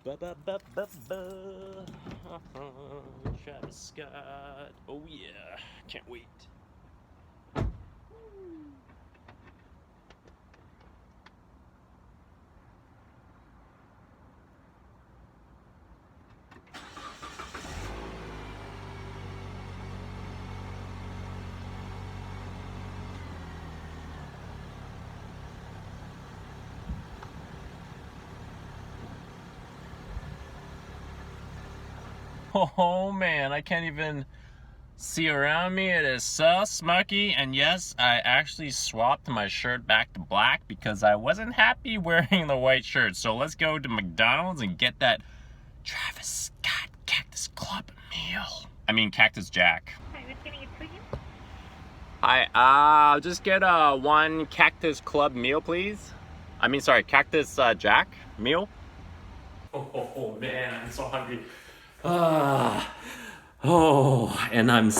Ba-ba-ba-ba-ba. Travis Scott. Oh yeah, can't wait. Oh man, I can't even see around me. It is so smoky. And yes, I actually swapped my shirt back to black because I wasn't happy wearing the white shirt. So let's go to McDonald's and get that Travis Scott Cactus Club meal. I mean Cactus Jack. Hi, what can I get for you? Hi, I'll just get one Cactus Club meal, please. I mean, sorry, Cactus Jack meal. Oh man, I'm so hungry. And I'm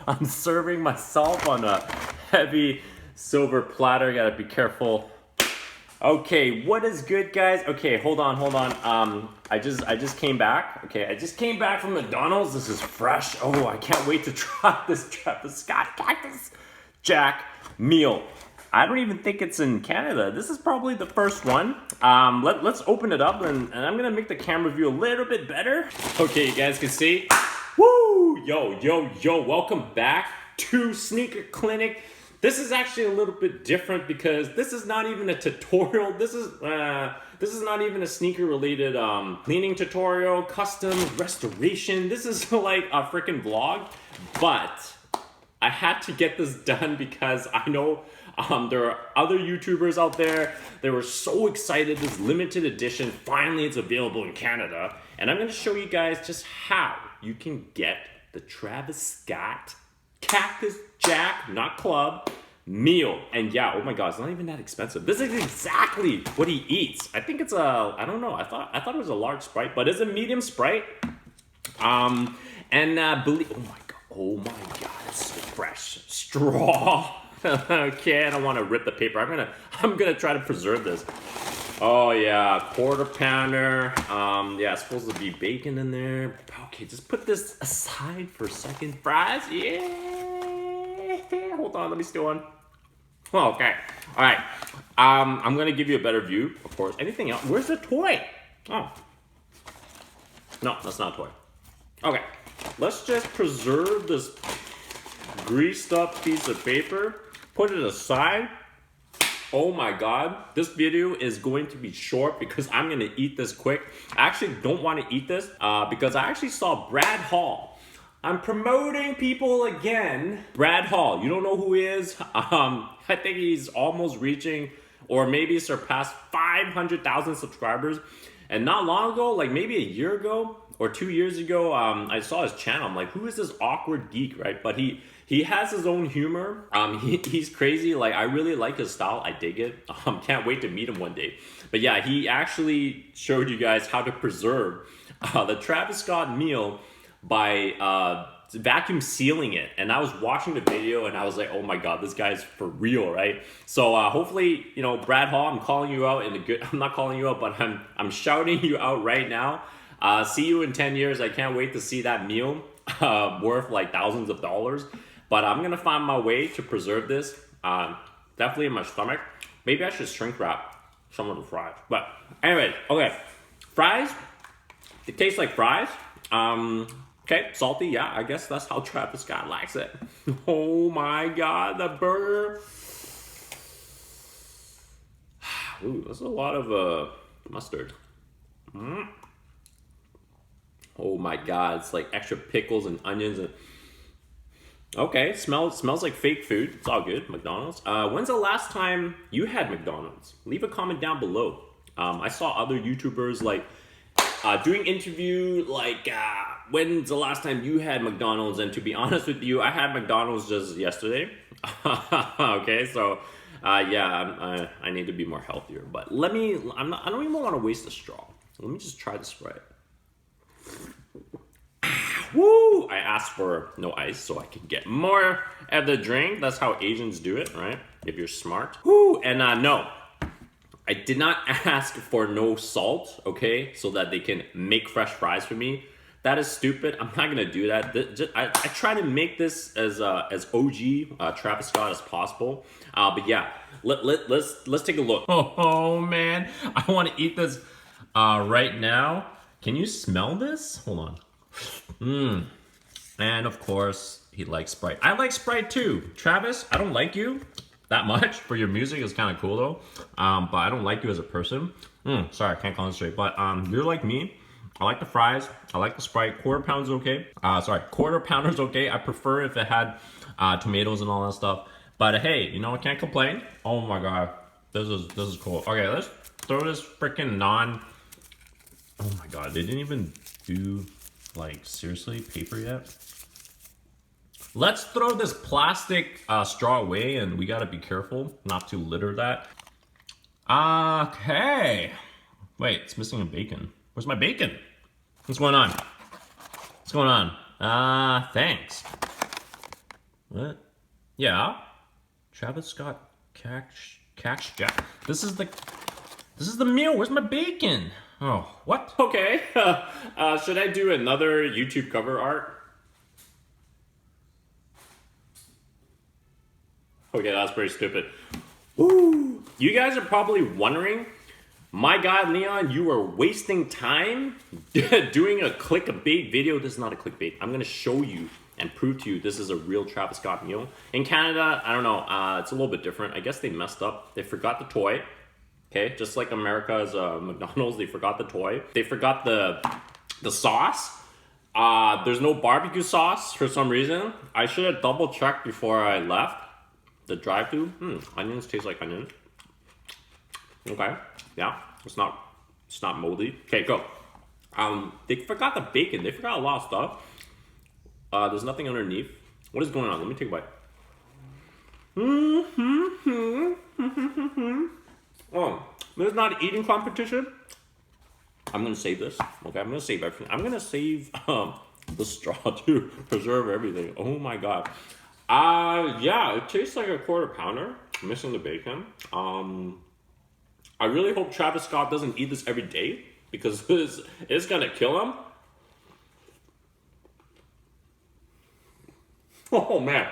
I'm serving myself on a heavy silver platter. Gotta be careful. Okay, what is good, guys? Okay, hold on. I just came back. Okay, I just came back from McDonald's. This is fresh. Oh, I can't wait to try this Travis Scott Cactus Jack meal. I don't even think it's in Canada. This is probably the first one. Let's open it up and I'm gonna make the camera view a little bit better. Okay, you guys can see. Woo! Yo, welcome back to Sneaker Clinic. This is actually a little bit different because this is not even a tutorial. This is not even a sneaker related cleaning tutorial, custom restoration. This is like a freaking vlog, but I had to get this done because I know there are other YouTubers out there. They were so excited. This limited edition, finally it's available in Canada. And I'm gonna show you guys just how you can get the Travis Scott Cactus Jack, not Club, meal. And yeah, oh my god, it's not even that expensive. This is exactly what he eats. I think it's a, I don't know, I thought it was a large Sprite, but it's a medium Sprite. Believe, oh my god, it's so fresh. Straw. Okay, I don't want to rip the paper. I'm gonna try to preserve this. Oh yeah, quarter pounder. Yeah, it's supposed to be bacon in there. Okay, just put this aside for a second. Fries, yeah. Hold on, let me steal one. Oh, okay, all right. I'm gonna give you a better view, of course. Anything else? Where's the toy? Oh, no, that's not a toy. Okay, let's just preserve this greased up piece of paper. Put it aside. Oh my god, this video is going to be short because I'm gonna eat this quick. I actually don't want to eat this because I actually saw Brad Hall. I'm promoting people again. Brad Hall, you don't know who he is? I think he's almost reaching or maybe surpassed 500,000 subscribers. And not long ago, like maybe a year ago or 2 years ago, I saw his channel. I'm like, who is this awkward geek, right? But he has his own humor. He's crazy. Like, I really like his style. I dig it. Can't wait to meet him one day. But yeah, he actually showed you guys how to preserve the Travis Scott meal by vacuum sealing it. And I was watching the video and I was like, oh my god, this guy's for real, right? So hopefully, you know, Brad Hall, I'm calling you out in the good. I'm not calling you out, but I'm shouting you out right now. See you in 10 years. I can't wait to see that meal worth like thousands of dollars. But I'm gonna find my way to preserve this. Definitely in my stomach. Maybe I should shrink wrap some of the fries. But anyway, okay. Fries, it tastes like fries. Okay, salty, yeah, I guess that's how Travis Scott likes it. Oh my god, the burger. Ooh, that's a lot of mustard. Oh my god, it's like extra pickles and onions and okay, smells like fake food. It's all good. McDonald's. When's the last time you had McDonald's? Leave a comment down below. I saw other YouTubers like doing interview like when's the last time you had McDonald's? And to be honest with you, I had McDonald's just yesterday. Okay, so yeah, I need to be more healthier. But I don't even want to waste the straw. Let me just try the Sprite. Woo! I asked for no ice so I can get more of the drink. That's how Asians do it, right? If you're smart. Woo! And no, I did not ask for no salt, okay, so that they can make fresh fries for me. That is stupid. I'm not gonna do that. I try to make this as OG Travis Scott as possible. But yeah, let's take a look. Oh man, I want to eat this right now. Can you smell this? Hold on. And of course, he likes Sprite. I like Sprite too. Travis, I don't like you that much. For your music, it's kind of cool though. But I don't like you as a person. Sorry, I can't concentrate. But you're like me. I like the fries. I like the Sprite. Quarter pounder's okay. Quarter pounder's okay. I prefer if it had tomatoes and all that stuff. But hey, you know, I can't complain. Oh my god, this is cool. Okay, let's throw this freaking Oh my god, they didn't even do like seriously paper yet. Let's throw this plastic straw away, and we gotta be careful not to litter that. Okay. Wait, it's missing a bacon. Where's my bacon? What's going on? What's going on? Thanks. What? Yeah. Travis Scott Cactus Jack. This is the meal. Where's my bacon? Oh, what? Okay. Should I do another YouTube cover art? Okay, that's pretty stupid. Woo! You guys are probably wondering, my God, Leon, you are wasting time doing a clickbait video. This is not a clickbait. I'm gonna show you and prove to you this is a real Travis Scott meal. In Canada, I don't know, it's a little bit different. I guess they messed up. They forgot the toy. Okay, just like America's McDonald's, they forgot the toy. They forgot the sauce. There's no barbecue sauce for some reason. I should have double checked before I left the drive-thru. Onions taste like onions. Okay, yeah, it's not moldy. Okay, go. They forgot the bacon. They forgot a lot of stuff. There's nothing underneath. What is going on? Let me take a bite. Oh, there's not an eating competition. I'm gonna save this. Okay, I'm gonna save everything. I'm gonna save the straw to preserve everything. Oh my god. Yeah, it tastes like a quarter pounder. I'm missing the bacon. I really hope Travis Scott doesn't eat this every day, because it's gonna kill him. Oh man,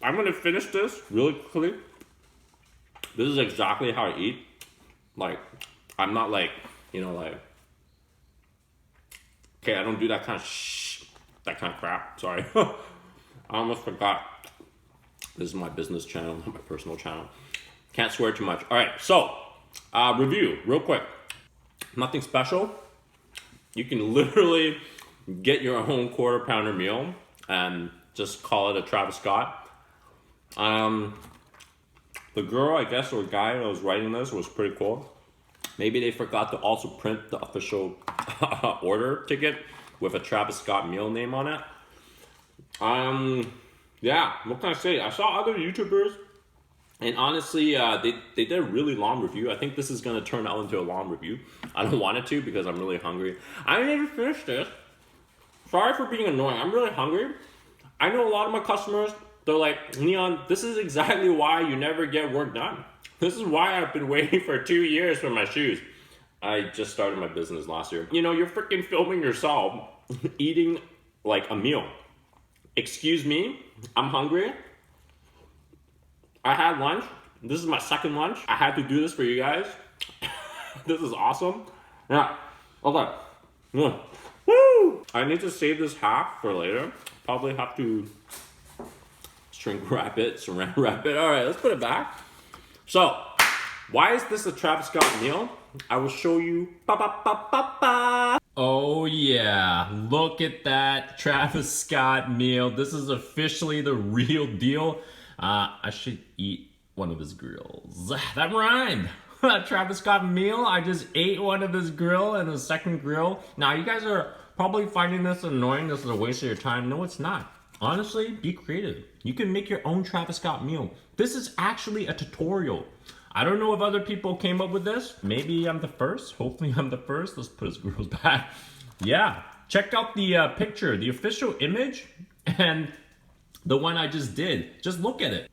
I'm gonna finish this really quickly. This is exactly how I eat. Like, I'm not like, you know, like, okay, I don't do that kind of crap. Sorry. I almost forgot. This is my business channel, not my personal channel. Can't swear too much. All right, so review real quick. Nothing special. You can literally get your own quarter pounder meal and just call it a Travis Scott. The girl, I guess, or guy that was writing this was pretty cool. Maybe they forgot to also print the official order ticket with a Travis Scott meal name on it. Yeah, what can I say? I saw other YouTubers, and honestly, they did a really long review. I think this is going to turn out into a long review. I don't want it to, because I'm really hungry. I didn't even finish this. Sorry for being annoying. I'm really hungry. I know a lot of my customers, they're like, Leon, this is exactly why you never get work done. This is why I've been waiting for 2 years for my shoes. I just started my business last year. You know, you're freaking filming yourself eating like a meal. Excuse me, I'm hungry. I had lunch. This is my second lunch. I had to do this for you guys. This is awesome. Yeah, okay. Yeah. Woo! I need to save this half for later. Probably have to shrink wrap it, saran wrap it. All right, let's put it back. So, why is this a Travis Scott meal? I will show you. Oh yeah, look at that Travis Scott meal. This is officially the real deal. I should eat one of his grills. That rhymed. Travis Scott meal. I just ate one of his grill and a second grill. Now you guys are probably finding this annoying. This is a waste of your time. No, it's not. Honestly, be creative. You can make your own Travis Scott meal. This is actually a tutorial. I don't know if other people came up with this. Maybe I'm the first. Hopefully I'm the first. Let's put his grills back. Yeah, check out the picture, the official image, and the one I just did. Just look at it.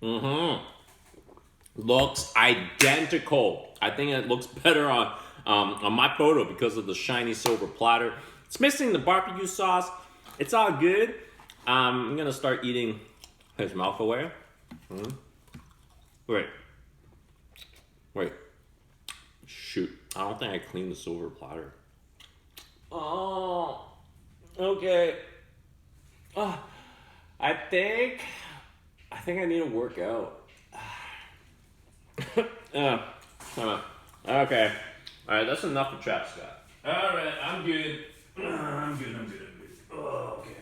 looks identical. I think it looks better on my photo because of the shiny silver platter. It's missing the barbecue sauce. It's all good. I'm gonna start eating his mouth away. Wait. Shoot, I don't think I cleaned the silver platter. Oh, okay. Oh, I think I need to work out. Okay. All right, that's enough of Trap Scott. All right, I'm good. I'm good. Oh, okay.